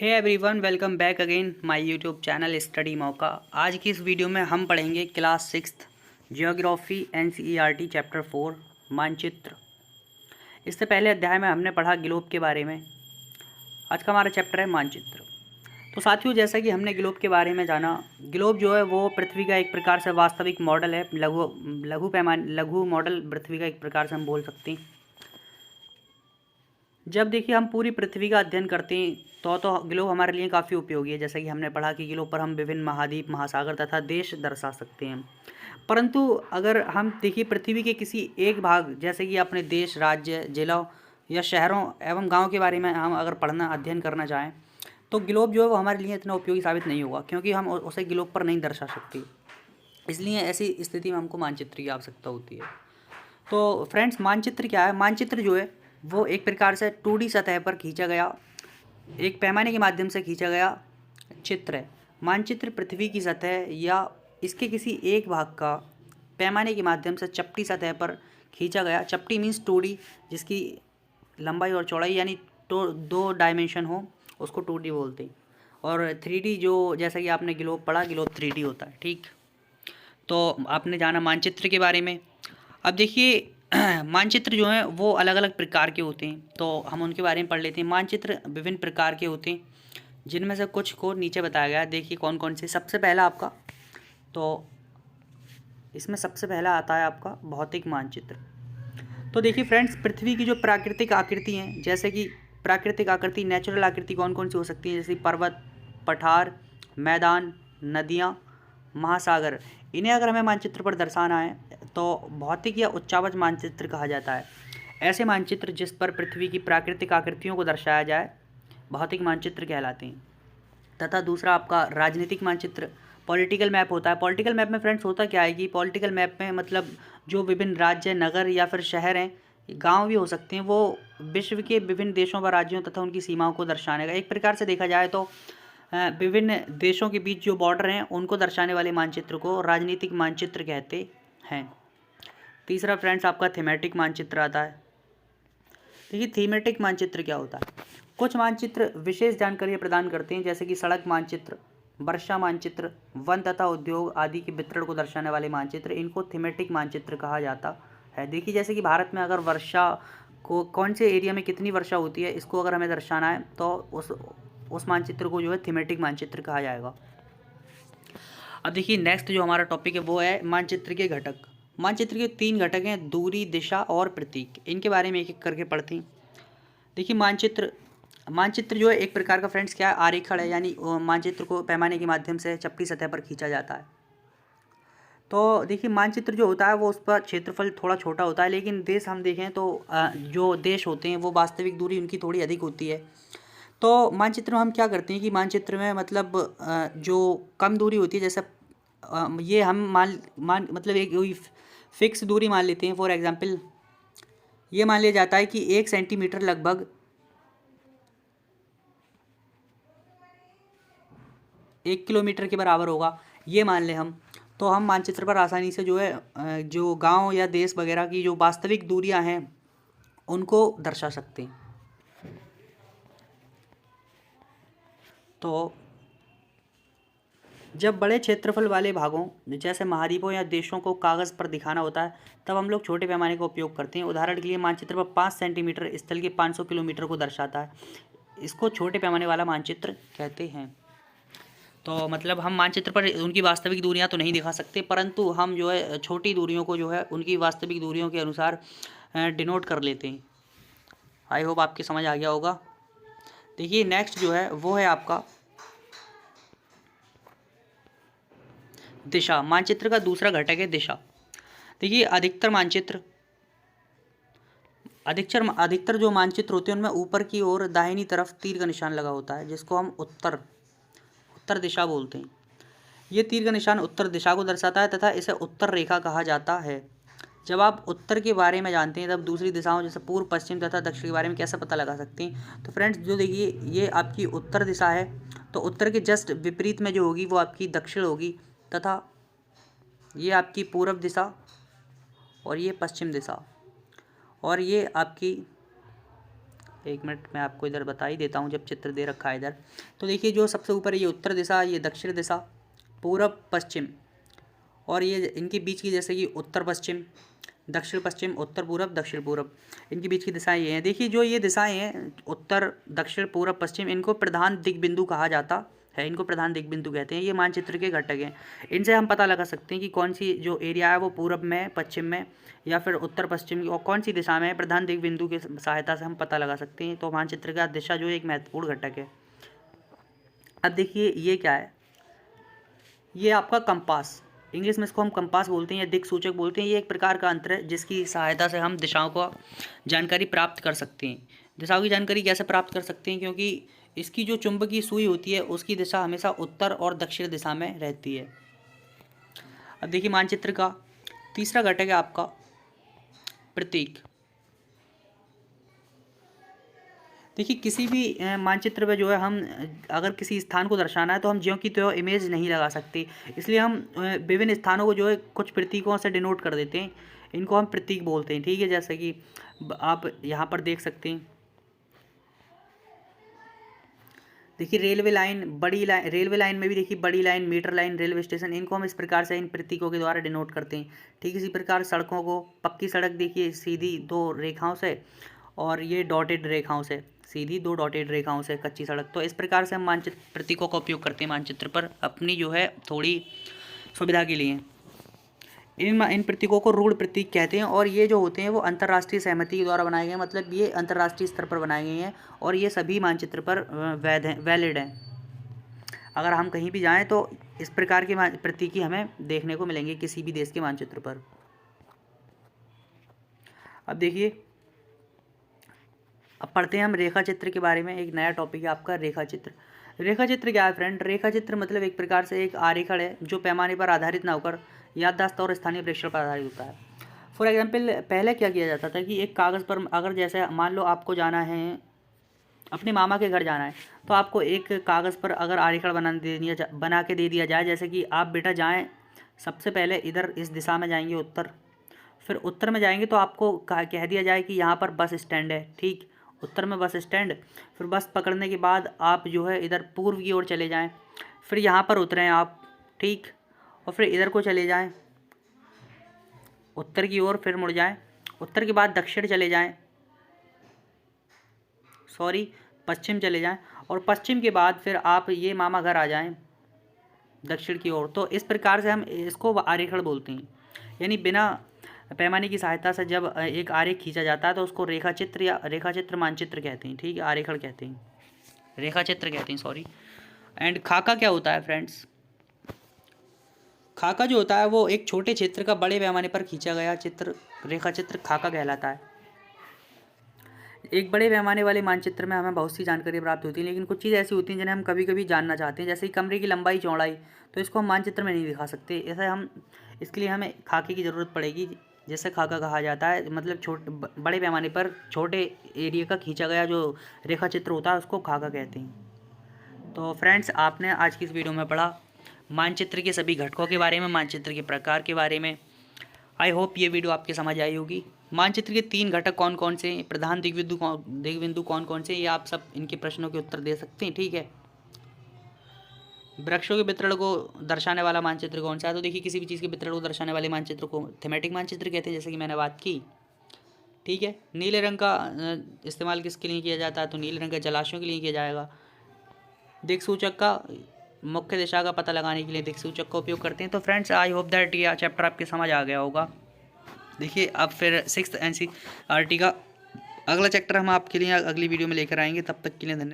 Hey everyone, welcome back again my YouTube channel study मौका। आज की इस वीडियो में हम पढ़ेंगे क्लास 6 जियोग्राफी एनसीईआरटी चैप्टर 4 मानचित्र। इससे पहले अध्याय में हमने पढ़ा ग्लोब के बारे में। आज का हमारा चैप्टर है मानचित्र। तो साथियों, जैसा कि हमने ग्लोब के बारे में जाना, ग्लोब जो है वो पृथ्वी का एक प्रकार से वास्तविक मॉडल है। लघु मॉडल पृथ्वी का एक प्रकार से हम बोल सकते हैं। जब देखिए हम पूरी पृथ्वी का अध्ययन करते हैं तो ग्लोब हमारे लिए काफ़ी उपयोगी है। जैसा कि हमने पढ़ा कि ग्लोब पर हम विभिन्न महाद्वीप, महासागर तथा देश दर्शा सकते हैं। परंतु अगर हम देखिए पृथ्वी के किसी एक भाग, जैसे कि अपने देश, राज्य, जिलों या शहरों एवं गाँव के बारे में हम अगर पढ़ना, अध्ययन करना चाहें, तो ग्लोब जो है वो हमारे लिए इतना उपयोगी साबित नहीं होगा, क्योंकि हम उसे ग्लोब पर नहीं दर्शा सकते। इसलिए ऐसी स्थिति में हमको मानचित्र की आवश्यकता होती है। तो फ्रेंड्स, मानचित्र क्या है? मानचित्र जो है वो एक प्रकार से 2D सतह पर खींचा गया, एक पैमाने के माध्यम से खींचा गया चित्र है। मानचित्र पृथ्वी की सतह या इसके किसी एक भाग का पैमाने के माध्यम से चपटी सतह पर खींचा गया। चपटी मीन्स 2D, जिसकी लंबाई और चौड़ाई यानी तो 2 डायमेंशन हो, उसको 2D बोलते हैं। और 3D जो, जैसा कि आपने ग्लोब पढ़ा, ग्लोब 3D होता है। ठीक, तो आपने जाना मानचित्र के बारे में। अब देखिए मानचित्र जो हैं वो अलग अलग प्रकार के होते हैं, तो हम उनके बारे में पढ़ लेते हैं। मानचित्र विभिन्न प्रकार के होते हैं, जिनमें से कुछ को नीचे बताया गया है। देखिए कौन कौन से। सबसे पहला आपका, तो इसमें सबसे पहला आता है आपका भौतिक मानचित्र। तो देखिए फ्रेंड्स, पृथ्वी की जो प्राकृतिक आकृति हैं, जैसे कि प्राकृतिक आकृति, नेचुरल आकृति कौन कौन सी हो सकती है, जैसे पर्वत, पठार, मैदान, नदियाँ, महासागर, इन्हें अगर हमें मानचित्र पर दर्शाना है तो भौतिक या उच्चावच मानचित्र कहा जाता है। ऐसे मानचित्र जिस पर पृथ्वी की प्राकृतिक आकृतियों को दर्शाया जाए भौतिक मानचित्र कहलाते हैं। तथा दूसरा आपका राजनीतिक मानचित्र, पॉलिटिकल मैप होता है। पॉलिटिकल मैप में फ्रेंड्स होता क्या है कि पॉलिटिकल मैप में मतलब जो विभिन्न राज्य, नगर या फिर शहर हैं, गांव भी हो सकते हैं, वो विश्व के विभिन्न देशों व राज्यों तथा उनकी सीमाओं को दर्शाने का, एक प्रकार से देखा जाए तो विभिन्न देशों के बीच जो बॉर्डर हैं उनको दर्शाने वाले मानचित्र को राजनीतिक मानचित्र कहते हैं। तीसरा फ्रेंड्स आपका थीमेटिक मानचित्र आता है। देखिए थीमेटिक मानचित्र क्या होता है? कुछ मानचित्र विशेष जानकारी प्रदान करते हैं, जैसे कि सड़क मानचित्र, वर्षा मानचित्र, वन तथा उद्योग आदि के वितरण को दर्शाने वाले मानचित्र, इनको थीमेटिक मानचित्र कहा जाता है। देखिए जैसे कि भारत में अगर वर्षा को, कौन से एरिया में कितनी वर्षा होती है, इसको अगर हमें दर्शाना है तो उस मानचित्र को जो है थीमेटिक मानचित्र कहा जाएगा। अब देखिए नेक्स्ट जो हमारा टॉपिक है वो है मानचित्र के घटक। मानचित्र के 3 घटक हैं, दूरी, दिशा और प्रतीक। इनके बारे में एक एक करके पढ़ते हैं। देखिए मानचित्र जो है एक प्रकार का फ्रेंड्स क्या है, आरेखण है, यानी मानचित्र को पैमाने के माध्यम से चपटी सतह पर खींचा जाता है। तो देखिए मानचित्र जो होता है वो उस पर क्षेत्रफल थोड़ा छोटा होता है, लेकिन देश हम देखें तो जो देश होते हैं वो वास्तविक दूरी उनकी थोड़ी अधिक होती है। तो मानचित्र में हम क्या करते हैं कि मानचित्र में मतलब जो कम दूरी होती है, जैसे ये हम मान मतलब एक फिक्स दूरी मान लेते हैं। फॉर एग्जांपल ये मान लिया जाता है कि 1 सेंटीमीटर लगभग 1 किलोमीटर के बराबर होगा, ये मान लें हम। तो हम मानचित्र पर आसानी से जो है जो गांव या देश वगैरह की जो वास्तविक दूरियां हैं उनको दर्शा सकते हैं। तो जब बड़े क्षेत्रफल वाले भागों, जैसे महाद्वीपों या देशों को कागज़ पर दिखाना होता है, तब हम लोग छोटे पैमाने का उपयोग करते हैं। उदाहरण के लिए मानचित्र पर 5 सेंटीमीटर स्थल के 500 किलोमीटर को दर्शाता है। इसको छोटे पैमाने वाला मानचित्र कहते हैं। तो मतलब हम मानचित्र पर उनकी वास्तविक दूरियां तो नहीं दिखा सकते, परंतु हम जो है छोटी दूरियों को जो है उनकी वास्तविक दूरियों के अनुसार डिनोट कर लेते हैं। आई होप आपकी समझ आ गया होगा। देखिए नेक्स्ट जो है वो है आपका दिशा। मानचित्र का दूसरा घटक है दिशा। देखिए अधिकतर जो मानचित्र होते हैं उनमें ऊपर की ओर दाहिनी तरफ तीर का निशान लगा होता है, जिसको हम उत्तर दिशा बोलते हैं। ये तीर का निशान उत्तर दिशा को दर्शाता है तथा इसे उत्तर रेखा कहा जाता है। जब आप उत्तर के बारे में जानते हैं तब दूसरी दिशाओं जैसे पूर्व, पश्चिम तथा दक्षिण के बारे में कैसे पता लगा सकते हैं? तो फ्रेंड्स जो देखिए ये आपकी उत्तर दिशा है, तो उत्तर के जस्ट विपरीत में जो होगी वो आपकी दक्षिण होगी, तथा ये आपकी पूर्व दिशा और ये पश्चिम दिशा, और ये आपकी एक मिनट मैं आपको इधर बता ही देता हूँ। जब चित्र दे रखा है इधर, तो देखिए जो सबसे ऊपर ये उत्तर दिशा, ये दक्षिण दिशा, पूरब पश्चिम, और ये इनके बीच की जैसे कि उत्तर पश्चिम, दक्षिण पश्चिम, उत्तर पूरब, दक्षिण पूरब, इनके बीच की दिशाएं ये हैं। देखिए जो ये दिशाएं हैं उत्तर, दक्षिण, पूरब, पश्चिम, इनको प्रधान दिग्बिंदु कहा जाता है। इनको प्रधान दिग्बिंदु कहते हैं। ये मानचित्र के घटक हैं। इनसे हम पता लगा सकते हैं कि कौन सी जो एरिया है वो पूरब में, पश्चिम में, या फिर उत्तर पश्चिम और कौन सी दिशा में है। प्रधान दिग्बिंदु की सहायता से हम पता लगा सकते हैं। तो मानचित्र का दिशा जो एक महत्वपूर्ण घटक है। अब देखिए ये क्या है, ये आपका कंपास, इंग्लिश में इसको हम कंपास बोलते हैं या दिक् सूचक बोलते हैं। ये एक प्रकार का अंतर है जिसकी सहायता से हम दिशाओं को जानकारी प्राप्त कर सकते हैं। दिशाओं की जानकारी कैसे प्राप्त कर सकते हैं, क्योंकि इसकी जो चुंबकीय सुई होती है उसकी दिशा हमेशा उत्तर और दक्षिण दिशा में रहती है। अब देखिए मानचित्र का तीसरा घटक है आपका प्रतीक। देखिए किसी भी मानचित्र पे जो है हम अगर किसी स्थान को दर्शाना है तो हम ज्यों की त्यों इमेज नहीं लगा सकते, इसलिए हम विभिन्न स्थानों को जो है कुछ प्रतीकों से डिनोट कर देते हैं। इनको हम प्रतीक बोलते हैं, ठीक है। जैसे कि आप यहाँ पर देख सकते हैं, देखिए रेलवे लाइन, बड़ी लाइन, रेलवे लाइन में भी देखिए बड़ी line, metre line, railway station, इनको हम इस प्रकार से इन प्रतीकों के द्वारा डिनोट करते हैं, ठीक। इसी प्रकार सड़कों को, पक्की सड़क देखिए सीधी 2 रेखाओं से, और ये डॉटेड रेखाओं से, सीधी 2 डॉटेड रेखाओं से कच्ची सड़क। तो इस प्रकार से हम मानचित्र प्रतीकों का उपयोग करते हैं मानचित्र पर अपनी जो है थोड़ी सुविधा के लिए। इन प्रतीकों को रूढ़ प्रतीक कहते हैं, और ये जो होते हैं वो अंतर्राष्ट्रीय सहमति के द्वारा बनाए गए हैं। मतलब ये अंतर्राष्ट्रीय स्तर पर बनाए गए हैं और ये सभी मानचित्र पर वैध हैं, वैलिड हैं। अगर हम कहीं भी जाएं तो इस प्रकार के प्रतीक हमें देखने को मिलेंगे किसी भी देश के मानचित्र पर। अब देखिए, अब पढ़ते हैं हम रेखा चित्र के बारे में। एक नया टॉपिक है आपका रेखा चित्र। रेखा चित्र क्या है फ्रेंड? रेखा चित्र मतलब एक प्रकार से एक आरेखण है जो पैमाने पर आधारित ना होकर याददाश्त और स्थानीय प्रेक्षण पर आधारित होता है। फॉर एग्जाम्पल पहले क्या किया जाता था कि एक कागज़ पर, अगर जैसे मान लो आपको जाना है, अपने मामा के घर जाना है, तो आपको एक कागज़ पर अगर आरेखण बना के दे दिया जाए, जैसे कि आप बेटा जाएँ, सबसे पहले इधर इस दिशा में जाएंगे उत्तर, फिर उत्तर में जाएंगे तो आपको कह दिया जाए कि यहाँ पर बस स्टैंड है, ठीक। उत्तर में बस स्टैंड, फिर बस पकड़ने के बाद आप जो है इधर पूर्व की ओर चले जाएं, फिर यहाँ पर उतरें आप, ठीक, और फिर इधर को चले जाएं उत्तर की ओर, फिर मुड़ जाएं, उत्तर के बाद दक्षिण चले जाएं, पश्चिम चले जाएं, और पश्चिम के बाद फिर आप ये मामा घर आ जाएं दक्षिण की ओर। तो इस प्रकार से हम इसको आरेखण बोलते हैं। यानी बिना पैमाने की सहायता से जब एक आरेख खींचा जाता है तो उसको रेखाचित्र या रेखाचित्र मानचित्र कहते हैं, ठीक है। आरेखण कहते हैं, रेखाचित्र कहते हैं, एंड खाका क्या होता है फ्रेंड्स? खाका जो होता है वो एक छोटे क्षेत्र का बड़े पैमाने पर खींचा गया चित्र, रेखाचित्र खाका कहलाता है। एक बड़े पैमाने वाले मानचित्र में हमें बहुत सी जानकारी प्राप्त होती है, लेकिन कुछ चीज़ ऐसी होती हैं जिन्हें हम कभी कभी जानना चाहते हैं, जैसे कि कमरे की लंबाई चौड़ाई, तो इसको हम मानचित्र में नहीं दिखा सकते। ऐसे हम इसके लिए हमें खाके की ज़रूरत पड़ेगी, जैसे खाका कहा जाता है। मतलब बड़े पैमाने पर छोटे एरिया का खींचा गया जो रेखा चित्र होता है उसको खाका कहते हैं। तो फ्रेंड्स, आपने आज की इस वीडियो में पढ़ा मानचित्र के सभी घटकों के बारे में, मानचित्र के प्रकार के बारे में। आई होप ये वीडियो आपके समझ आई होगी। मानचित्र के 3 घटक कौन कौन से हैं, प्रधान दिग्बिंदु कौन कौन से, ये आप सब इनके प्रश्नों के उत्तर दे सकते हैं, ठीक है। वृक्षों के वितरण को दर्शाने वाला मानचित्र कौन सा है? तो देखिए किसी भी चीज़ के वितरण को दर्शाने वाले मानचित्र को थीमेटिक मानचित्र कहते हैं, जैसे कि मैंने बात की, ठीक है। नीले रंग का इस्तेमाल किसके लिए किया जाता है? तो नीले रंग के जलाशयों के लिए किया जाएगा। दिक्सूचक का मुख्य दिशा का पता लगाने के लिए दिक्सूचक का उपयोग करते हैं। तो फ्रेंड्स, आई होप दैट ये चैप्टर आपके समझ आ गया होगा। देखिए अब फिर 6th NCERT का अगला चैप्टर हम आपके लिए अगली वीडियो में लेकर आएंगे। तब तक के लिए धन्यवाद।